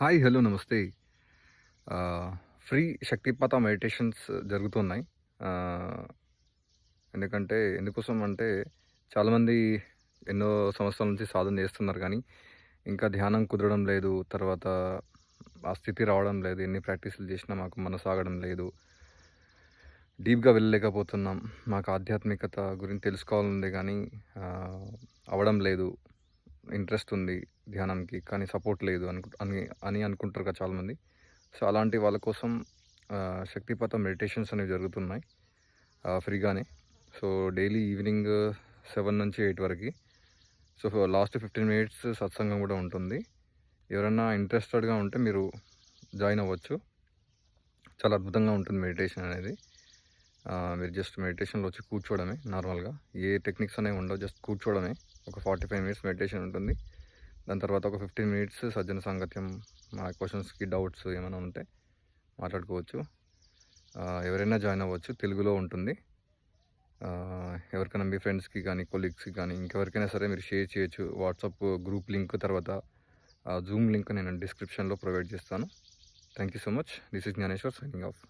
Hi. Hello. నమస్తే. Free శక్తిపాత meditations జరుగుతున్నాయి. ఆహ్, ఎందుకోసం అంటే చాలామంది ఎన్నో సంవత్సరాల నుంచి సాధన చేస్తున్నారు గానీ, ఇంకా ధ్యానం కుదరడం లేదు. తర్వాత ఆ స్థితి రావడం లేదు. ఎన్ని ప్రాక్టీసులు చేసినా మాకు మనసాగడం లేదు. డీప్‌గా వెళ్ళలేకపోతున్నాం. మాకు ఆధ్యాత్మికత గురించి తెలుసుకోవాలనుంది గానీ ఆహ్, అవ్వడం లేదు. ఇంట్రెస్ట్ ఉంది ధ్యానంకి. కానీ సపోర్ట్ లేదు అని అనుకుంటారు కదా చాలామంది. సో, అలాంటి వాళ్ళ కోసం శక్తిపాత మెడిటేషన్స్ అనేవి జరుగుతున్నాయి ఫ్రీగానే. సో, డైలీ ఈవినింగ్ 7 నుంచి 8 వరకి. సో, లాస్ట్ 15 మినిట్స్ సత్సంగం గూడా ఉంటుంది. ఎవరన్నా ఇంట్రెస్టెడ్‌గా ఉంటే మీరు జాయిన్ అవ్వచ్చు. చాలా అద్భుతంగా ఉంటుంది మెడిటేషన్ అనేది. మీరు జస్ట్ మెడిటేషన్‌లో వచ్చి కూర్చోవడమే నార్మల్‌గా. ఏ టెక్నిక్స్ అనేవి ఉండవు. జస్ట్ కూర్చోవడమే. ఒక 45 మినిట్స్ మెడిటేషన్ ఉంటుంది. దాని తర్వాత ఒక 15 మినిట్స్ సజ్జన సాంగత్యం, మా క్వెషన్స్‌కి డౌట్స్ ఏమైనా ఉంటే మాట్లాడుకోవచ్చు. ఎవరైనా జాయిన్ అవ్వచ్చు. తెలుగులో ఉంటుంది. ఎవరికైనా మీ ఫ్రెండ్స్‌కి కానీ, కొలీగ్స్‌కి కానీ ఇంకెవరికైనా సరే మీరు షేర్ చేయొచ్చు. వాట్సాప్ గ్రూప్ లింక్ తర్వాత జూమ్ లింక్ నేను డిస్క్రిప్షన్‌లో ప్రొవైడ్ చేస్తాను. Thank you so much. This is Gnaneshwar signing of.